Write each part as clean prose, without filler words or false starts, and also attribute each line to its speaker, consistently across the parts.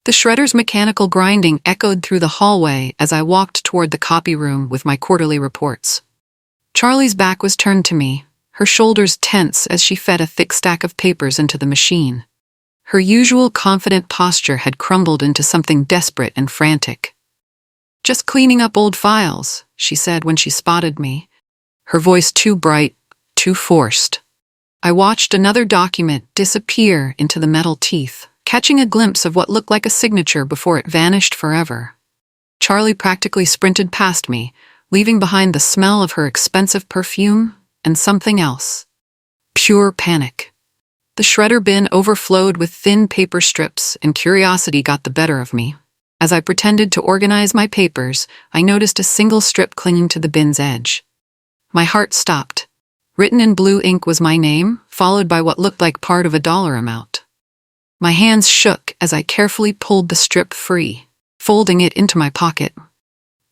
Speaker 1: The shredder's mechanical grinding echoed through the hallway as I walked toward the copy room with my quarterly reports. Charlie's back was turned to me, her shoulders tense as she fed a thick stack of papers into the machine. Her usual confident posture had crumbled into something desperate and frantic. "Just cleaning up old files," she said when she spotted me, her voice too bright, too forced. I watched another document disappear into the metal teeth, catching a glimpse of what looked like a signature before it vanished forever. Charlie practically sprinted past me, leaving behind the smell of her expensive perfume and something else. Pure panic. The shredder bin overflowed with thin paper strips, and curiosity got the better of me. As I pretended to organize my papers, I noticed a single strip clinging to the bin's edge. My heart stopped. Written in blue ink was my name, followed by what looked like part of a dollar amount. My hands shook as I carefully pulled the strip free, folding it into my pocket.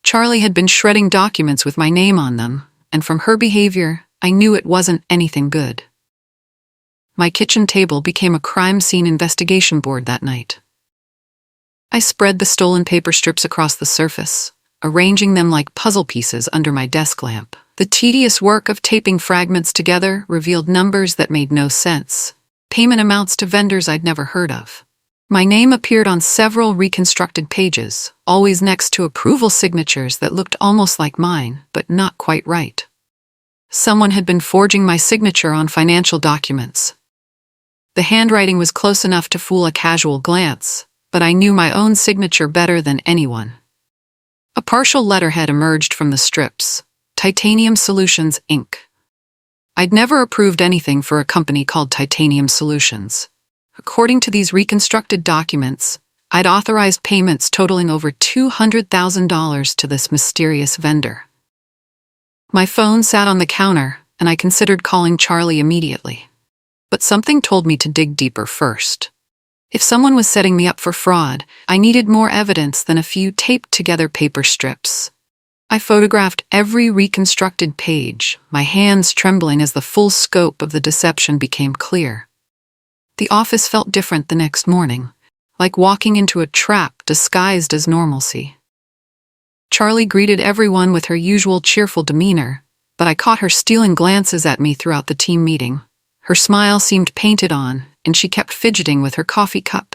Speaker 1: Charlie had been shredding documents with my name on them, and from her behavior, I knew it wasn't anything good. My kitchen table became a crime scene investigation board that night. I spread the stolen paper strips across the surface, arranging them like puzzle pieces under my desk lamp. The tedious work of taping fragments together revealed numbers that made no sense, payment amounts to vendors I'd never heard of. My name appeared on several reconstructed pages, always next to approval signatures that looked almost like mine, but not quite right. Someone had been forging my signature on financial documents. The handwriting was close enough to fool a casual glance, but I knew my own signature better than anyone. A partial letterhead emerged from the strips: Titanium Solutions, Inc. I'd never approved anything for a company called Titanium Solutions. According to these reconstructed documents, I'd authorized payments totaling over $200,000 to this mysterious vendor. My phone sat on the counter, and I considered calling Charlie immediately. But something told me to dig deeper first. If someone was setting me up for fraud, I needed more evidence than a few taped-together paper strips. I photographed every reconstructed page, my hands trembling as the full scope of the deception became clear. The office felt different the next morning, like walking into a trap disguised as normalcy. Charlie greeted everyone with her usual cheerful demeanor, but I caught her stealing glances at me throughout the team meeting. Her smile seemed painted on, and she kept fidgeting with her coffee cup.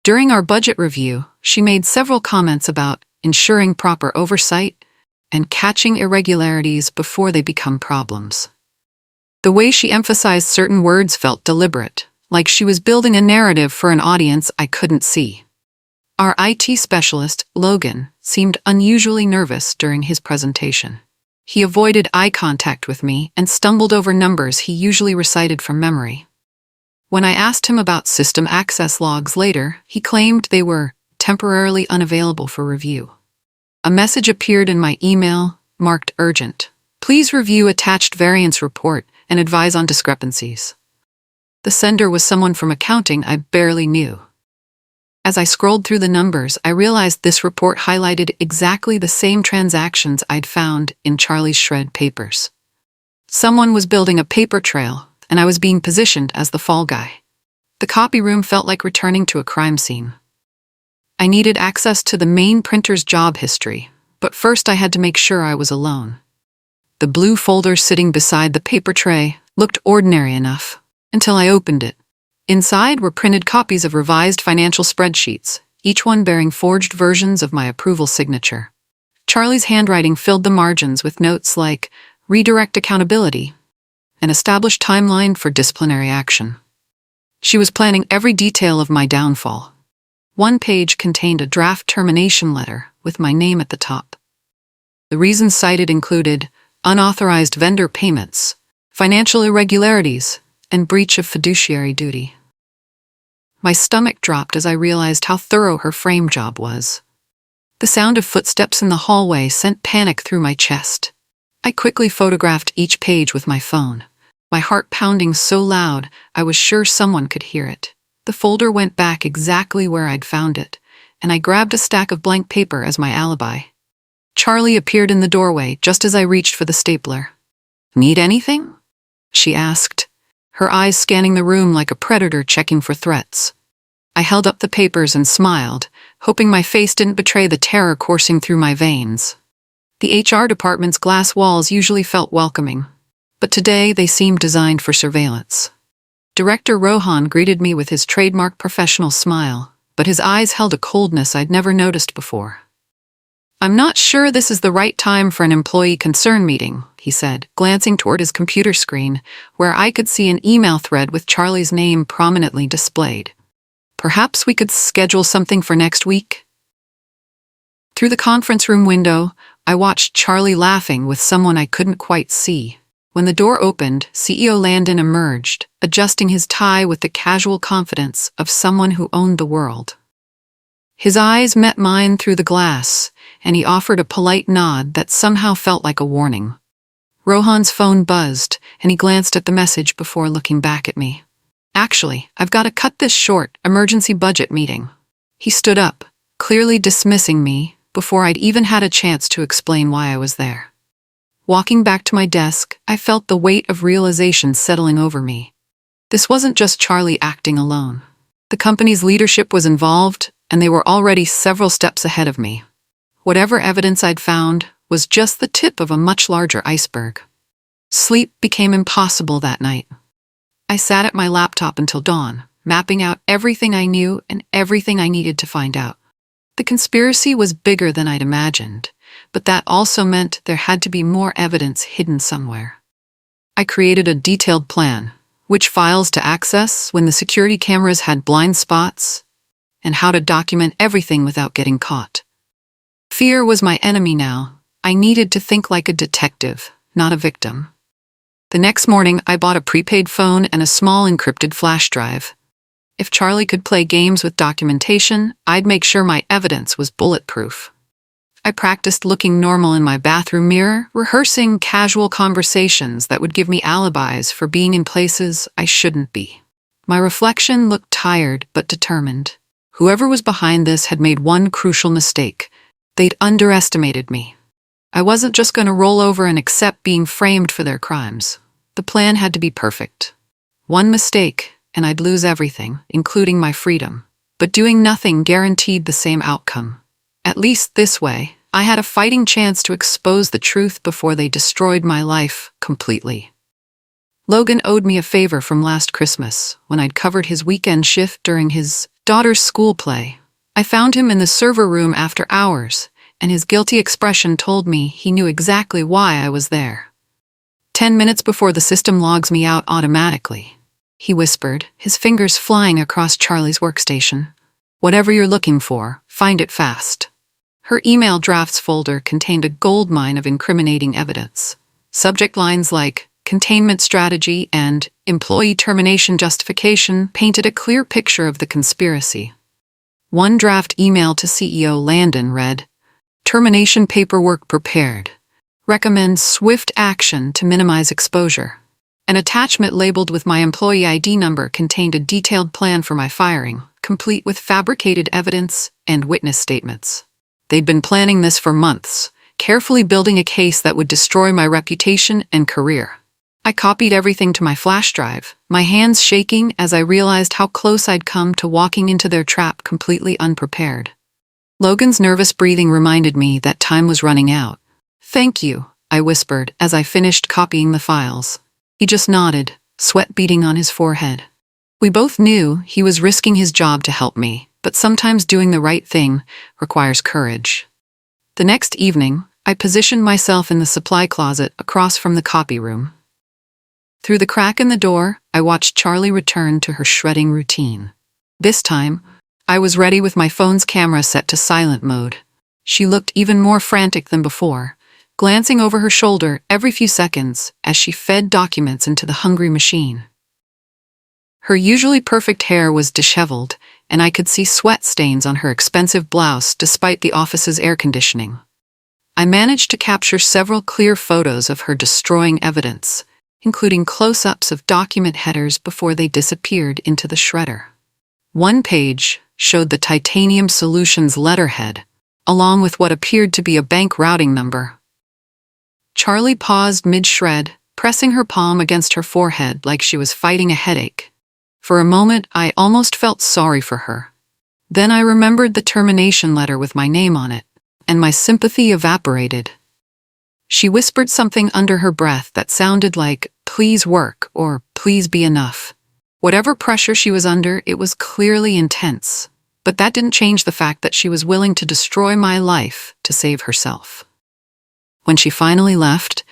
Speaker 1: During our budget review, she made several comments about ensuring proper oversight and catching irregularities before they become problems. The way she emphasized certain words felt deliberate, like she was building a narrative for an audience I couldn't see. Our IT specialist, Logan, seemed unusually nervous during his presentation. He avoided eye contact with me and stumbled over numbers he usually recited from memory. When I asked him about system access logs later, he claimed they were temporarily unavailable for review. A message appeared in my email, marked urgent. Please review attached variance report and advise on discrepancies. The sender was someone from accounting I barely knew. As I scrolled through the numbers, I realized this report highlighted exactly the same transactions I'd found in Charlie's shred papers. Someone was building a paper trail, and I was being positioned as the fall guy. The copy room felt like returning to a crime scene. I needed access to the main printer's job history, but first I had to make sure I was alone. The blue folder sitting beside the paper tray looked ordinary enough, until I opened it. Inside were printed copies of revised financial spreadsheets, each one bearing forged versions of my approval signature. Charlie's handwriting filled the margins with notes like redirect accountability and establish timeline for disciplinary action. She was planning every detail of my downfall. One page contained a draft termination letter with my name at the top. The reasons cited included unauthorized vendor payments, financial irregularities, and breach of fiduciary duty. My stomach dropped as I realized how thorough her frame job was. The sound of footsteps in the hallway sent panic through my chest. I quickly photographed each page with my phone, my heart pounding so loud I was sure someone could hear it. The folder went back exactly where I'd found it, and I grabbed a stack of blank paper as my alibi. Charlie appeared in the doorway just as I reached for the stapler. "Need anything?" she asked, her eyes scanning the room like a predator checking for threats. I held up the papers and smiled, hoping my face didn't betray the terror coursing through my veins. The HR department's glass walls usually felt welcoming, but today they seemed designed for surveillance. Director Rohan greeted me with his trademark professional smile, but his eyes held a coldness I'd never noticed before. "I'm not sure this is the right time for an employee concern meeting," he said, glancing toward his computer screen, where I could see an email thread with Charlie's name prominently displayed. "Perhaps we could schedule something for next week?" Through the conference room window, I watched Charlie laughing with someone I couldn't quite see. When the door opened, CEO Landon emerged, adjusting his tie with the casual confidence of someone who owned the world. His eyes met mine through the glass, and he offered a polite nod that somehow felt like a warning. Rohan's phone buzzed, and he glanced at the message before looking back at me. "Actually, I've got to cut this short, emergency budget meeting." He stood up, clearly dismissing me, before I'd even had a chance to explain why I was there. Walking back to my desk, I felt the weight of realization settling over me. This wasn't just Charlie acting alone. The company's leadership was involved, and they were already several steps ahead of me. Whatever evidence I'd found was just the tip of a much larger iceberg. Sleep became impossible that night. I sat at my laptop until dawn, mapping out everything I knew and everything I needed to find out. The conspiracy was bigger than I'd imagined, but that also meant there had to be more evidence hidden somewhere. I created a detailed plan, which files to access when the security cameras had blind spots, and how to document everything without getting caught. Fear was my enemy now. I needed to think like a detective, not a victim. The next morning, I bought a prepaid phone and a small encrypted flash drive. If Charlie could play games with documentation, I'd make sure my evidence was bulletproof. I practiced looking normal in my bathroom mirror, rehearsing casual conversations that would give me alibis for being in places I shouldn't be. My reflection looked tired but determined. Whoever was behind this had made one crucial mistake. They'd underestimated me. I wasn't just going to roll over and accept being framed for their crimes. The plan had to be perfect. One mistake, and I'd lose everything, including my freedom. But doing nothing guaranteed the same outcome. At least this way, I had a fighting chance to expose the truth before they destroyed my life completely. Logan owed me a favor from last Christmas, when I'd covered his weekend shift during his daughter's school play. I found him in the server room after hours, and his guilty expression told me he knew exactly why I was there. 10 minutes before the system logs me out automatically, he whispered, his fingers flying across Charlie's workstation. "Whatever you're looking for, find it fast." Her email drafts folder contained a goldmine of incriminating evidence. Subject lines like containment strategy and employee termination justification painted a clear picture of the conspiracy. One draft email to CEO Landon read, "Termination paperwork prepared. Recommend swift action to minimize exposure." An attachment labeled with my employee ID number contained a detailed plan for my firing, complete with fabricated evidence and witness statements. They'd been planning this for months, carefully building a case that would destroy my reputation and career. I copied everything to my flash drive, my hands shaking as I realized how close I'd come to walking into their trap completely unprepared. Logan's nervous breathing reminded me that time was running out. "Thank you," I whispered as I finished copying the files. He just nodded, sweat beading on his forehead. We both knew he was risking his job to help me, but sometimes doing the right thing requires courage. The next evening, I positioned myself in the supply closet across from the copy room. Through the crack in the door, I watched Charlie return to her shredding routine. This time, I was ready with my phone's camera set to silent mode. She looked even more frantic than before, glancing over her shoulder every few seconds as she fed documents into the hungry machine. Her usually perfect hair was disheveled, and I could see sweat stains on her expensive blouse despite the office's air conditioning. I managed to capture several clear photos of her destroying evidence, including close-ups of document headers before they disappeared into the shredder. One page showed the Titanium Solutions letterhead, along with what appeared to be a bank routing number. Charlie paused mid-shred, pressing her palm against her forehead like she was fighting a headache. For a moment, I almost felt sorry for her. Then I remembered the termination letter with my name on it, and my sympathy evaporated. She whispered something under her breath that sounded like, "Please work," or "Please be enough." Whatever pressure she was under, it was clearly intense. But that didn't change the fact that she was willing to destroy my life to save herself. When she finally left,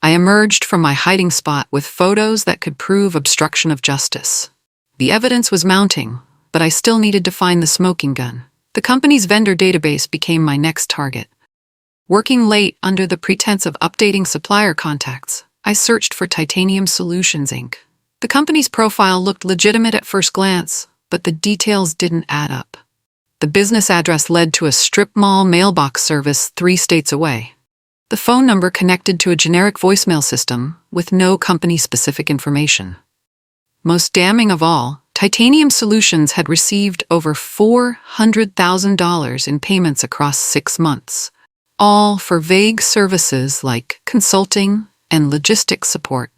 Speaker 1: I emerged from my hiding spot with photos that could prove obstruction of justice. The evidence was mounting, but I still needed to find the smoking gun. The company's vendor database became my next target. Working late under the pretense of updating supplier contacts, I searched for Titanium Solutions, Inc. The company's profile looked legitimate at first glance, but the details didn't add up. The business address led to a strip mall mailbox service 3 states away. The phone number connected to a generic voicemail system with no company-specific information. Most damning of all, Titanium Solutions had received over $400,000 in payments across 6 months, all for vague services like consulting and logistics support.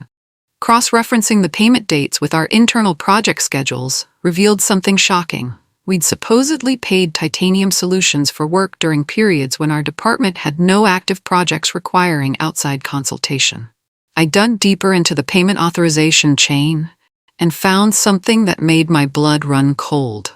Speaker 1: Cross-referencing the payment dates with our internal project schedules revealed something shocking. We'd supposedly paid Titanium Solutions for work during periods when our department had no active projects requiring outside consultation. I dug deeper into the payment authorization chain and found something that made my blood run cold.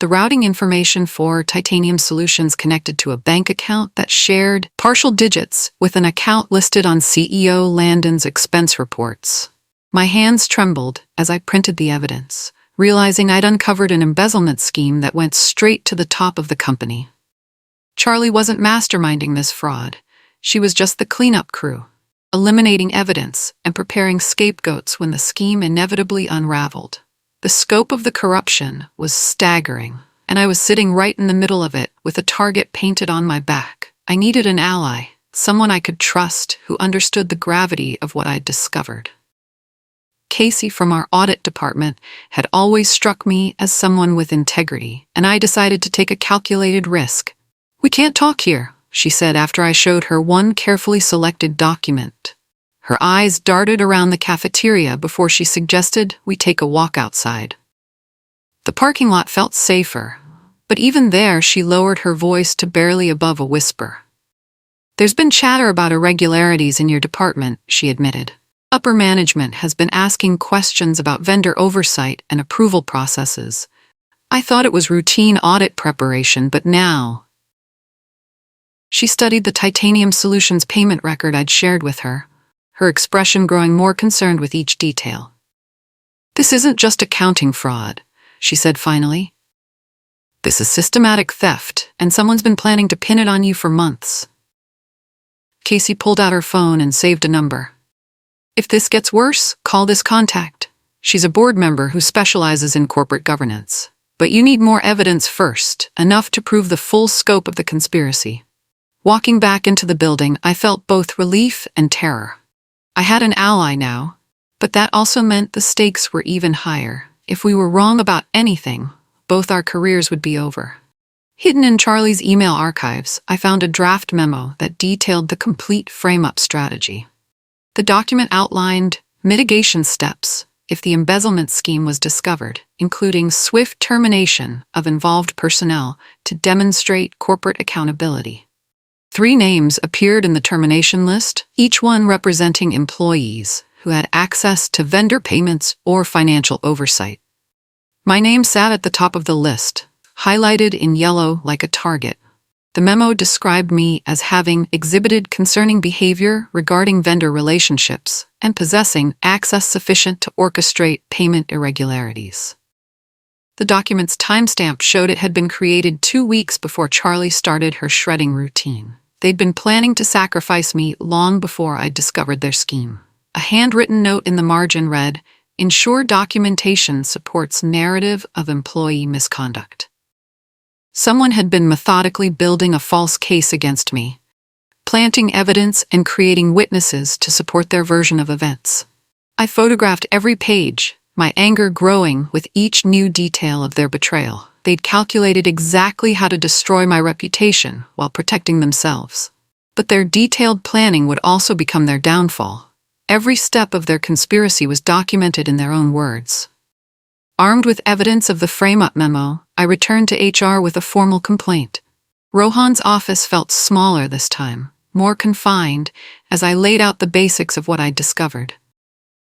Speaker 1: The routing information for Titanium Solutions connected to a bank account that shared partial digits with an account listed on CEO Landon's expense reports. My hands trembled as I printed the evidence, realizing I'd uncovered an embezzlement scheme that went straight to the top of the company. Charlie wasn't masterminding this fraud. She was just the cleanup crew, eliminating evidence and preparing scapegoats when the scheme inevitably unraveled. The scope of the corruption was staggering, and I was sitting right in the middle of it with a target painted on my back. I needed an ally, someone I could trust who understood the gravity of what I'd discovered. Casey from our audit department had always struck me as someone with integrity, and I decided to take a calculated risk. "We can't talk here," she said after I showed her one carefully selected document. Her eyes darted around the cafeteria before she suggested we take a walk outside. The parking lot felt safer, but even there she lowered her voice to barely above a whisper. "There's been chatter about irregularities in your department," she admitted. "Upper management has been asking questions about vendor oversight and approval processes. I thought it was routine audit preparation, but now..." She studied the Titanium Solutions payment record I'd shared with her, her expression growing more concerned with each detail. "This isn't just accounting fraud," she said finally. "This is systematic theft, and someone's been planning to pin it on you for months." Casey pulled out her phone and saved a number. "If this gets worse, call this contact. She's a board member who specializes in corporate governance. But you need more evidence first, enough to prove the full scope of the conspiracy." Walking back into the building, I felt both relief and terror. I had an ally now, but that also meant the stakes were even higher. If we were wrong about anything, both our careers would be over. Hidden in Charlie's email archives, I found a draft memo that detailed the complete frame-up strategy. The document outlined mitigation steps if the embezzlement scheme was discovered, including swift termination of involved personnel to demonstrate corporate accountability. 3 names appeared in the termination list, each one representing employees who had access to vendor payments or financial oversight. My name sat at the top of the list, highlighted in yellow like a target. The memo described me as having exhibited concerning behavior regarding vendor relationships and possessing access sufficient to orchestrate payment irregularities. The document's timestamp showed it had been created 2 weeks before Charlie started her shredding routine. They'd been planning to sacrifice me long before I'd discovered their scheme. A handwritten note in the margin read, "Ensure documentation supports narrative of employee misconduct." Someone had been methodically building a false case against me, planting evidence and creating witnesses to support their version of events. I photographed every page, my anger growing with each new detail of their betrayal. They'd calculated exactly how to destroy my reputation while protecting themselves. But their detailed planning would also become their downfall. Every step of their conspiracy was documented in their own words. Armed with evidence of the frame-up memo, I returned to HR with a formal complaint. Rohan's office felt smaller this time, more confined, as I laid out the basics of what I'd discovered.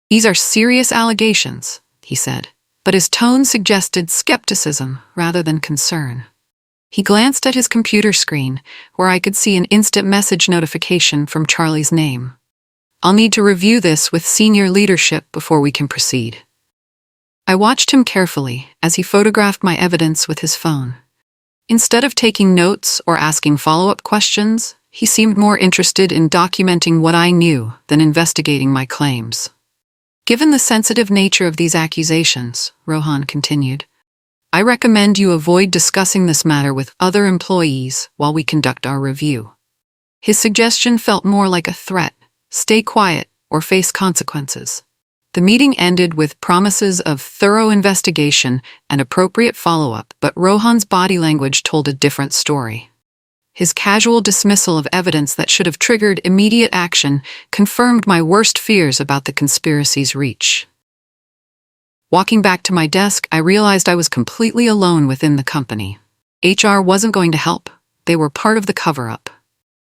Speaker 1: "These are serious allegations," he said, but his tone suggested skepticism rather than concern. He glanced at his computer screen, where I could see an instant message notification from Charlie's name. "I'll need to review this with senior leadership before we can proceed." I watched him carefully as he photographed my evidence with his phone. Instead of taking notes or asking follow-up questions, he seemed more interested in documenting what I knew than investigating my claims. "Given the sensitive nature of these accusations," Rohan continued, "I recommend you avoid discussing this matter with other employees while we conduct our review." His suggestion felt more like a threat: stay quiet or face consequences. The meeting ended with promises of thorough investigation and appropriate follow-up, but Rohan's body language told a different story. His casual dismissal of evidence that should have triggered immediate action confirmed my worst fears about the conspiracy's reach. Walking back to my desk, I realized I was completely alone within the company. HR wasn't going to help. They were part of the cover-up.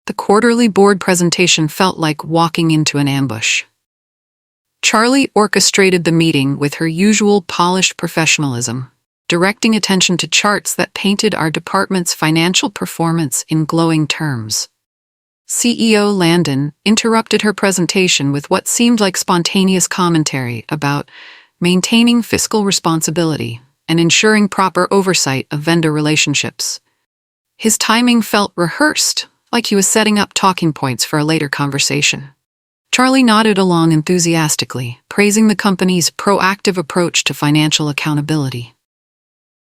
Speaker 1: The quarterly board presentation felt like walking into an ambush. Charlie orchestrated the meeting with her usual polished professionalism, directing attention to charts that painted our department's financial performance in glowing terms. CEO Landon interrupted her presentation with what seemed like spontaneous commentary about maintaining fiscal responsibility and ensuring proper oversight of vendor relationships. His timing felt rehearsed, like he was setting up talking points for a later conversation. Charlie nodded along enthusiastically, praising the company's proactive approach to financial accountability.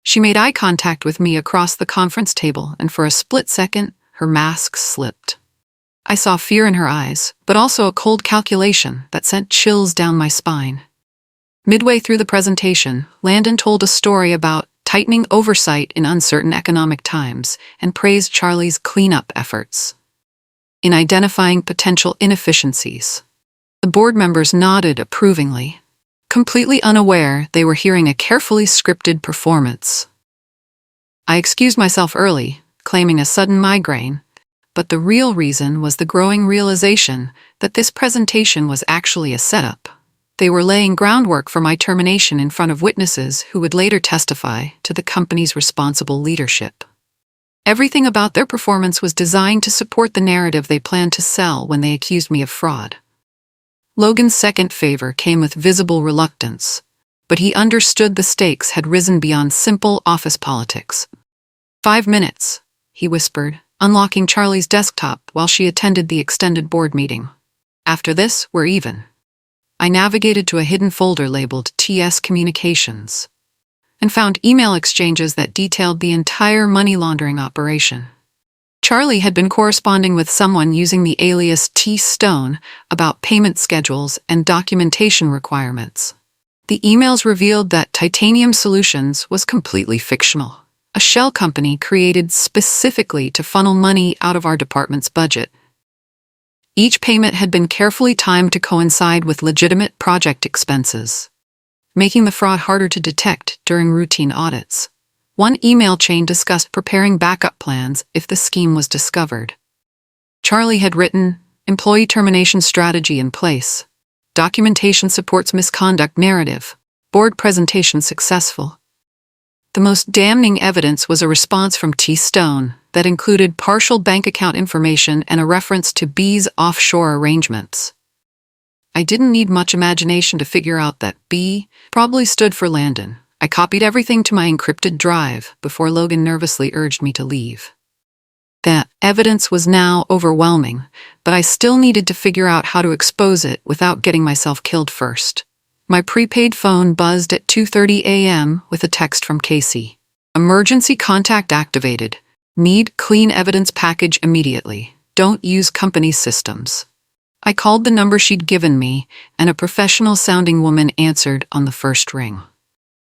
Speaker 1: She made eye contact with me across the conference table, and for a split second, her mask slipped. I saw fear in her eyes, but also a cold calculation that sent chills down my spine. Midway through the presentation, Landon told a story about tightening oversight in uncertain economic times and praised Charlie's cleanup efforts in identifying potential inefficiencies. The board members nodded approvingly, completely unaware they were hearing a carefully scripted performance. I excused myself early, claiming a sudden migraine, but the real reason was the growing realization that this presentation was actually a setup. They were laying groundwork for my termination in front of witnesses who would later testify to the company's responsible leadership. Everything about their performance was designed to support the narrative they planned to sell when they accused me of fraud. Logan's second favor came with visible reluctance, but he understood the stakes had risen beyond simple office politics. 5 minutes, he whispered, unlocking Charlie's desktop while she attended the extended board meeting. "After this, we're even." I navigated to a hidden folder labeled TS Communications and found email exchanges that detailed the entire money laundering operation. Charlie had been corresponding with someone using the alias T. Stone about payment schedules and documentation requirements. The emails revealed that Titanium Solutions was completely fictional, a shell company created specifically to funnel money out of our department's budget. Each payment had been carefully timed to coincide with legitimate project expenses, making the fraud harder to detect during routine audits. One email chain discussed preparing backup plans if the scheme was discovered. Charlie had written, "Employee termination strategy in place. Documentation supports misconduct narrative. Board presentation successful." The most damning evidence was a response from T. Stone that included partial bank account information and a reference to B's offshore arrangements. I didn't need much imagination to figure out that B probably stood for Landon. I copied everything to my encrypted drive before Logan nervously urged me to leave. That evidence was now overwhelming, but I still needed to figure out how to expose it without getting myself killed first. My prepaid phone buzzed at 2:30 a.m. with a text from Casey. "Emergency contact activated. Need clean evidence package immediately. Don't use company systems." I called the number she'd given me, and a professional-sounding woman answered on the first ring.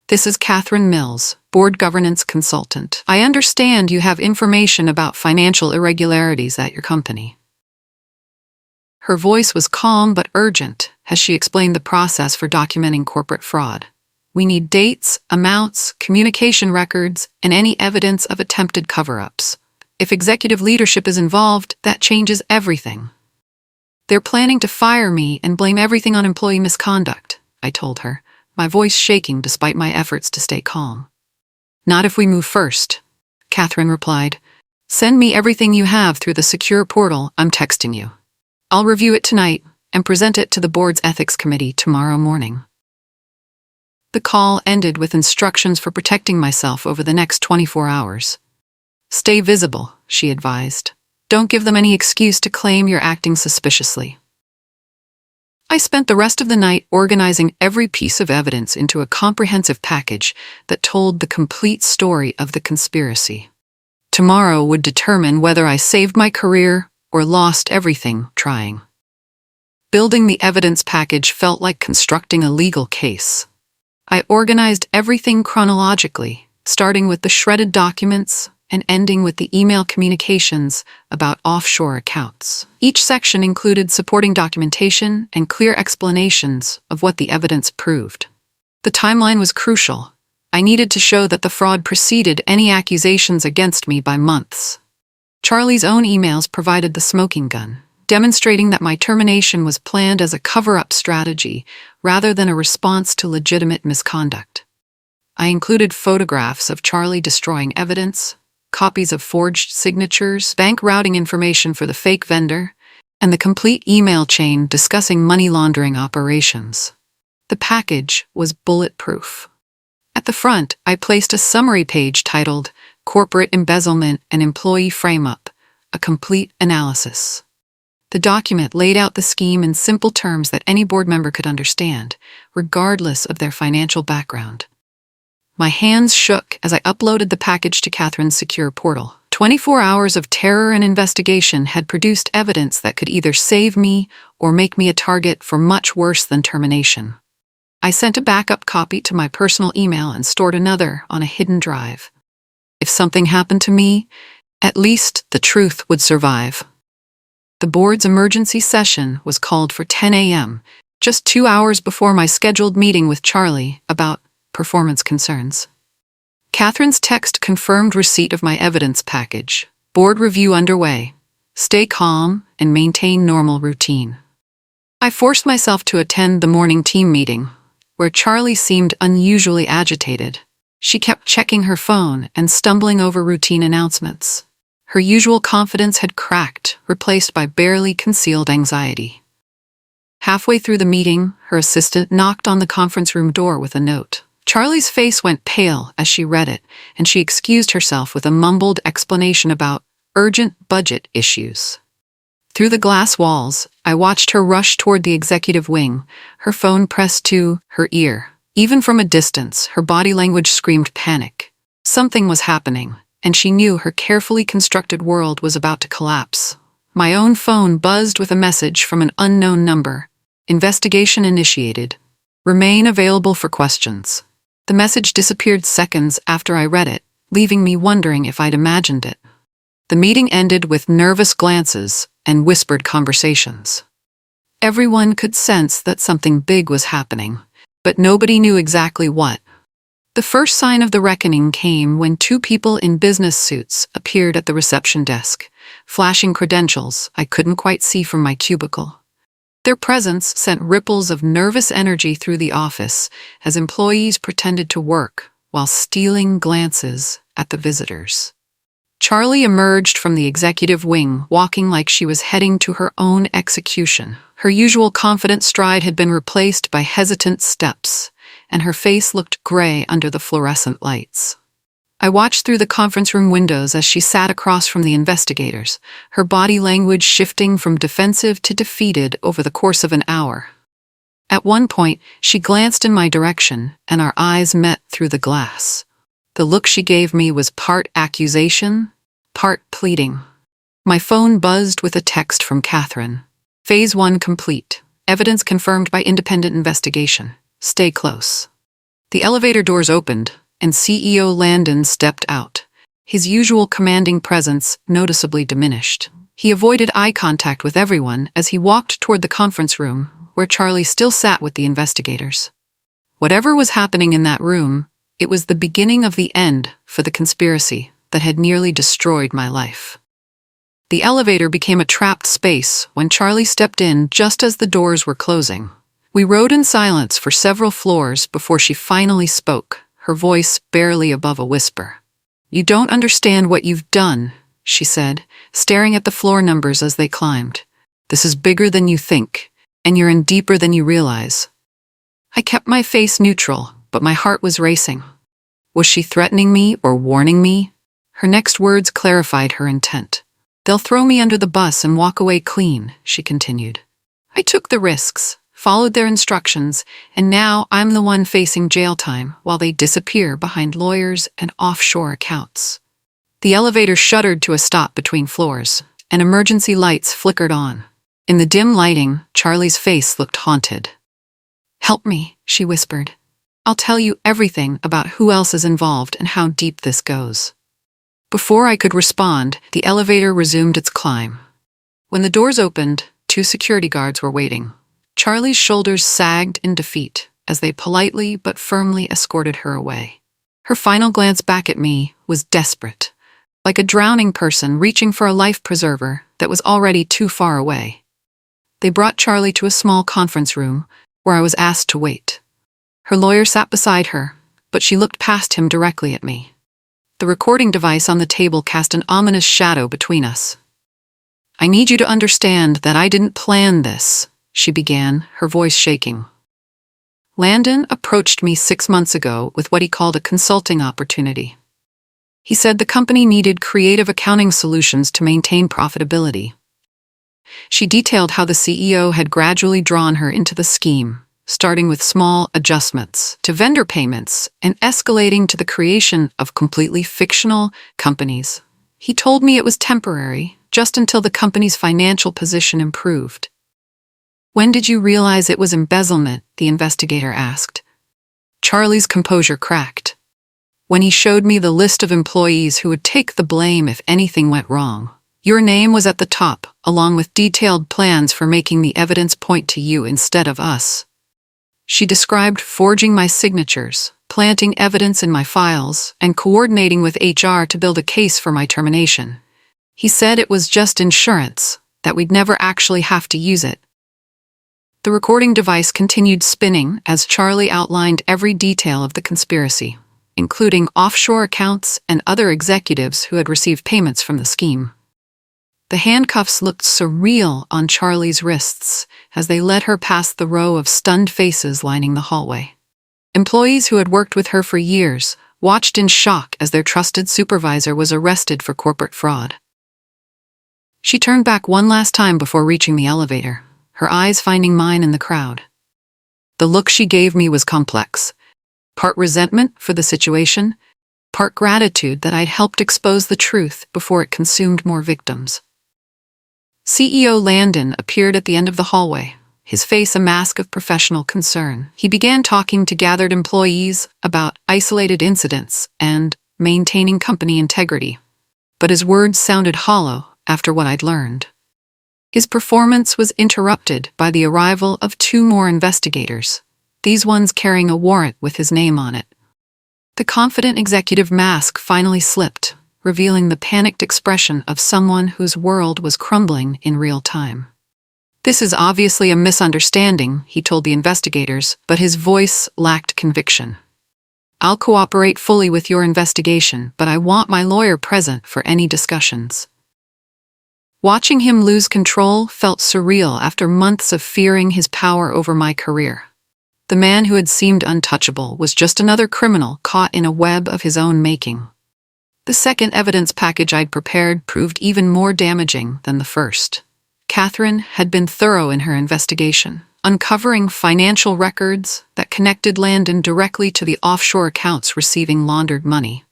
Speaker 1: "This is Catherine Mills, board governance consultant. I understand you have information about financial irregularities at your company." Her voice was calm but urgent as she explained the process for documenting corporate fraud. We need dates, amounts, communication records, and any evidence of attempted cover-ups. If executive leadership is involved, that changes everything. They're planning to fire me and blame everything on employee misconduct, I told her, my voice shaking despite my efforts to stay calm. Not if we move first, Catherine replied. Send me everything you have through the secure portal I'm texting you. I'll review it tonight and present it to the board's ethics committee tomorrow morning. The call ended with instructions for protecting myself over the next 24 hours. Stay visible, she advised. Don't give them any excuse to claim you're acting suspiciously. I spent the rest of the night organizing every piece of evidence into a comprehensive package that told the complete story of the conspiracy. Tomorrow would determine whether I saved my career or lost everything trying. Building the evidence package felt like constructing a legal case. I organized everything chronologically, starting with the shredded documents and ending with the email communications about offshore accounts. Each section included supporting documentation and clear explanations of what the evidence proved. The timeline was crucial. I needed to show that the fraud preceded any accusations against me by months. Charlie's own emails provided the smoking gun, demonstrating that my termination was planned as a cover-up strategy rather than a response to legitimate misconduct. I included photographs of Charlie destroying evidence, copies of forged signatures, bank routing information for the fake vendor, and the complete email chain discussing money laundering operations. The package was bulletproof. At the front, I placed a summary page titled Corporate Embezzlement and Employee Frame-Up, a complete analysis. The document laid out the scheme in simple terms that any board member could understand, regardless of their financial background. My hands shook as I uploaded the package to Catherine's secure portal. 24 hours of terror and investigation had produced evidence that could either save me or make me a target for much worse than termination. I sent a backup copy to my personal email and stored another on a hidden drive. If something happened to me, at least the truth would survive. The board's emergency session was called for 10 a.m., just 2 hours before my scheduled meeting with Charlie about performance concerns. Catherine's text confirmed receipt of my evidence package. Board review underway. Stay calm and maintain normal routine. I forced myself to attend the morning team meeting, where Charlie seemed unusually agitated. She kept checking her phone and stumbling over routine announcements. Her usual confidence had cracked, replaced by barely concealed anxiety. Halfway through the meeting, her assistant knocked on the conference room door with a note. Charlie's face went pale as she read it, and she excused herself with a mumbled explanation about urgent budget issues. Through the glass walls, I watched her rush toward the executive wing, her phone pressed to her ear. Even from a distance, her body language screamed panic. Something was happening, and she knew her carefully constructed world was about to collapse. My own phone buzzed with a message from an unknown number. Investigation initiated. Remain available for questions. The message disappeared seconds after I read it, leaving me wondering if I'd imagined it. The meeting ended with nervous glances and whispered conversations. Everyone could sense that something big was happening, but nobody knew exactly what. The first sign of the reckoning came when 2 people in business suits appeared at the reception desk, flashing credentials I couldn't quite see from my cubicle. Their presence sent ripples of nervous energy through the office as employees pretended to work while stealing glances at the visitors. Charlie emerged from the executive wing, walking like she was heading to her own execution. Her usual confident stride had been replaced by hesitant steps, and her face looked gray under the fluorescent lights. I watched through the conference room windows as she sat across from the investigators, her body language shifting from defensive to defeated over the course of an hour. At one point, she glanced in my direction, and our eyes met through the glass. The look she gave me was part accusation, part pleading. My phone buzzed with a text from Catherine. Phase 1 complete. Evidence confirmed by independent investigation. Stay close. The elevator doors opened, and CEO Landon stepped out, his usual commanding presence noticeably diminished. He avoided eye contact with everyone as he walked toward the conference room, where Charlie still sat with the investigators. Whatever was happening in that room, it was the beginning of the end for the conspiracy that had nearly destroyed my life. The elevator became a trapped space when Charlie stepped in just as the doors were closing. We rode in silence for several floors before she finally spoke, her voice barely above a whisper. "You don't understand what you've done," she said, staring at the floor numbers as they climbed. "This is bigger than you think, and you're in deeper than you realize." I kept my face neutral, but my heart was racing. Was she threatening me or warning me? Her next words clarified her intent. "They'll throw me under the bus and walk away clean," she continued. "I took the risks, followed their instructions, and now I'm the one facing jail time while they disappear behind lawyers and offshore accounts." The elevator shuddered to a stop between floors, and emergency lights flickered on. In the dim lighting, Charlie's face looked haunted. "Help me," she whispered. "I'll tell you everything about who else is involved and how deep this goes." Before I could respond, the elevator resumed its climb. When the doors opened, 2 security guards were waiting. Charlie's shoulders sagged in defeat as they politely but firmly escorted her away. Her final glance back at me was desperate, like a drowning person reaching for a life preserver that was already too far away. They brought Charlie to a small conference room where I was asked to wait. Her lawyer sat beside her, but she looked past him directly at me. The recording device on the table cast an ominous shadow between us. "I need you to understand that I didn't plan this," she began, her voice shaking. "Landon approached me 6 months ago with what he called a consulting opportunity. He said the company needed creative accounting solutions to maintain profitability." She detailed how the CEO had gradually drawn her into the scheme, starting with small adjustments to vendor payments and escalating to the creation of completely fictional companies. "He told me it was temporary, just until the company's financial position improved." "When did you realize it was embezzlement?" the investigator asked. Charlie's composure cracked. "When he showed me the list of employees who would take the blame if anything went wrong. Your name was at the top, along with detailed plans for making the evidence point to you instead of us." She described forging my signatures, planting evidence in my files, and coordinating with HR to build a case for my termination. "He said it was just insurance, that we'd never actually have to use it." The recording device continued spinning as Charlie outlined every detail of the conspiracy, including offshore accounts and other executives who had received payments from the scheme. The handcuffs looked surreal on Charlie's wrists as they led her past the row of stunned faces lining the hallway. Employees who had worked with her for years watched in shock as their trusted supervisor was arrested for corporate fraud. She turned back one last time before reaching the elevator, her eyes finding mine in the crowd. The look she gave me was complex, part resentment for the situation, part gratitude that I'd helped expose the truth before it consumed more victims. CEO Landon appeared at the end of the hallway, his face a mask of professional concern. He began talking to gathered employees about isolated incidents and maintaining company integrity. But his words sounded hollow after what I'd learned. His performance was interrupted by the arrival of 2 more investigators, these ones carrying a warrant with his name on it. The confident executive mask finally slipped, revealing the panicked expression of someone whose world was crumbling in real time. "This is obviously a misunderstanding," he told the investigators, but his voice lacked conviction. "I'll cooperate fully with your investigation, but I want my lawyer present for any discussions." Watching him lose control felt surreal after months of fearing his power over my career. The man who had seemed untouchable was just another criminal caught in a web of his own making. The second evidence package I'd prepared proved even more damaging than the first. Catherine had been thorough in her investigation, uncovering financial records that connected Landon directly to the offshore accounts receiving laundered money.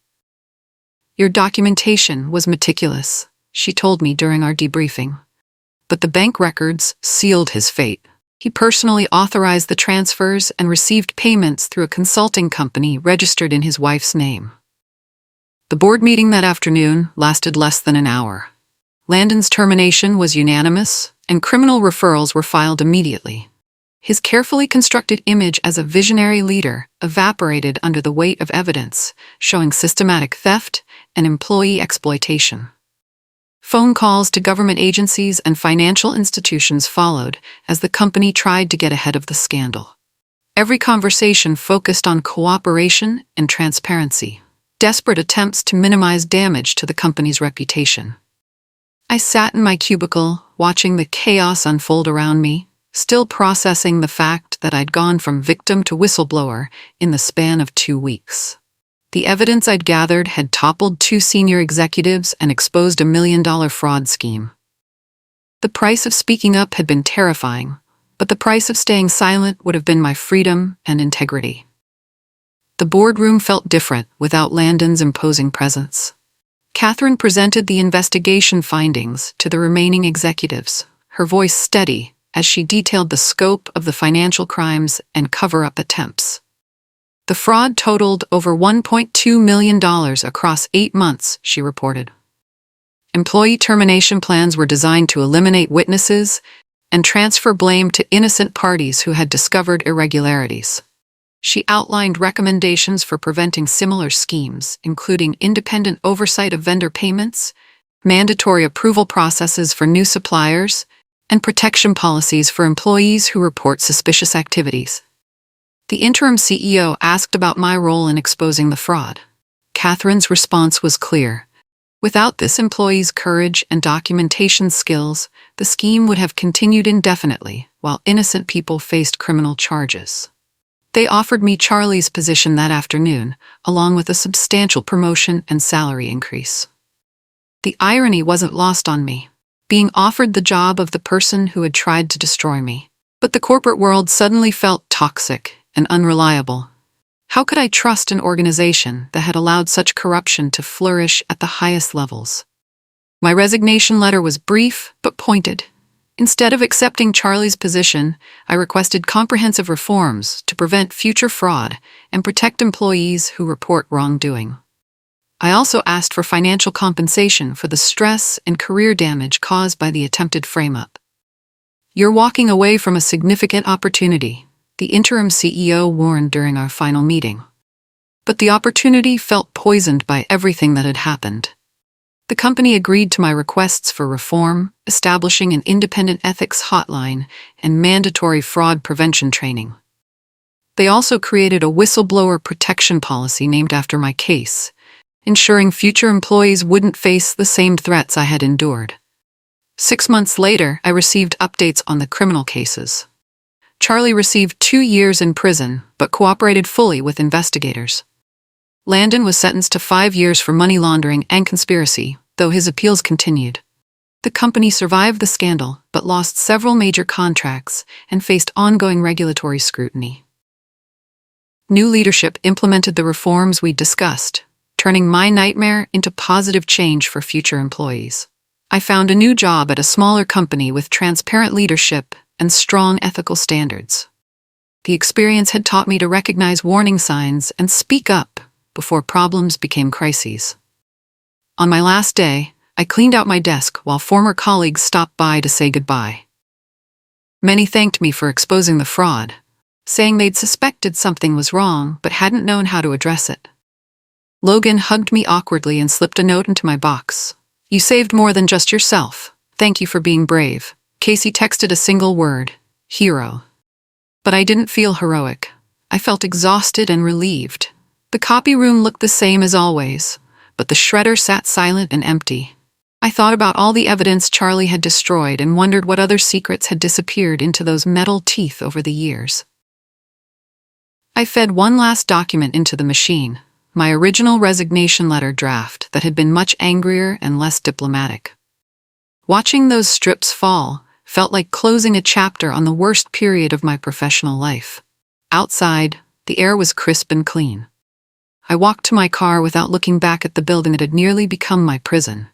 Speaker 1: "Your documentation was meticulous," she told me during our debriefing. But the bank records sealed his fate. He personally authorized the transfers and received payments through a consulting company registered in his wife's name. The board meeting that afternoon lasted less than an hour. Landon's termination was unanimous, and criminal referrals were filed immediately. His carefully constructed image as a visionary leader evaporated under the weight of evidence, showing systematic theft and employee exploitation. Phone calls to government agencies and financial institutions followed as the company tried to get ahead of the scandal. Every conversation focused on cooperation and transparency, desperate attempts to minimize damage to the company's reputation. I sat in my cubicle, watching the chaos unfold around me, still processing the fact that I'd gone from victim to whistleblower in the span of 2 weeks. The evidence I'd gathered had toppled 2 senior executives and exposed a $1 million fraud scheme. The price of speaking up had been terrifying, but the price of staying silent would have been my freedom and integrity. The boardroom felt different without Landon's imposing presence. Catherine presented the investigation findings to the remaining executives, her voice steady as she detailed the scope of the financial crimes and cover-up attempts. The fraud totaled over $1.2 million across 8 months, she reported. Employee termination plans were designed to eliminate witnesses and transfer blame to innocent parties who had discovered irregularities. She outlined recommendations for preventing similar schemes, including independent oversight of vendor payments, mandatory approval processes for new suppliers, and protection policies for employees who report suspicious activities. The interim CEO asked about my role in exposing the fraud. Catherine's response was clear. Without this employee's courage and documentation skills, the scheme would have continued indefinitely, while innocent people faced criminal charges. They offered me Charlie's position that afternoon, along with a substantial promotion and salary increase. The irony wasn't lost on me, being offered the job of the person who had tried to destroy me. But the corporate world suddenly felt toxic and unreliable. How could I trust an organization that had allowed such corruption to flourish at the highest levels? My resignation letter was brief but pointed. Instead of accepting Charlie's position, I requested comprehensive reforms to prevent future fraud and protect employees who report wrongdoing. I also asked for financial compensation for the stress and career damage caused by the attempted frame-up. "You're walking away from a significant opportunity," the interim CEO warned during our final meeting. But the opportunity felt poisoned by everything that had happened. The company agreed to my requests for reform, establishing an independent ethics hotline and mandatory fraud prevention training. They also created a whistleblower protection policy named after my case, ensuring future employees wouldn't face the same threats I had endured. 6 months later, I received updates on the criminal cases. Charlie received 2 years in prison, but cooperated fully with investigators. Landon was sentenced to 5 years for money laundering and conspiracy, though his appeals continued. The company survived the scandal, but lost several major contracts and faced ongoing regulatory scrutiny. New leadership implemented the reforms we discussed, turning my nightmare into positive change for future employees. I found a new job at a smaller company with transparent leadership and strong ethical standards. The experience had taught me to recognize warning signs and speak up before problems became crises. On my last day, I cleaned out my desk while former colleagues stopped by to say goodbye. Many thanked me for exposing the fraud, saying they'd suspected something was wrong but hadn't known how to address it. Logan hugged me awkwardly and slipped a note into my box. "You saved more than just yourself. Thank you for being brave." Casey texted a single word: hero. But I didn't feel heroic. I felt exhausted and relieved. The copy room looked the same as always, but the shredder sat silent and empty. I thought about all the evidence Charlie had destroyed and wondered what other secrets had disappeared into those metal teeth over the years. I fed one last document into the machine, my original resignation letter draft that had been much angrier and less diplomatic. Watching those strips fall felt like closing a chapter on the worst period of my professional life. Outside, the air was crisp and clean. I walked to my car without looking back at the building that had nearly become my prison.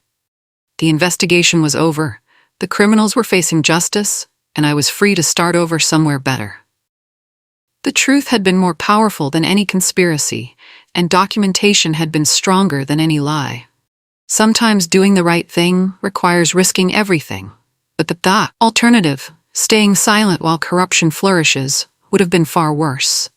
Speaker 1: The investigation was over, the criminals were facing justice, and I was free to start over somewhere better. The truth had been more powerful than any conspiracy, and documentation had been stronger than any lie. Sometimes doing the right thing requires risking everything, but the alternative Staying silent while corruption flourishes would have been far worse.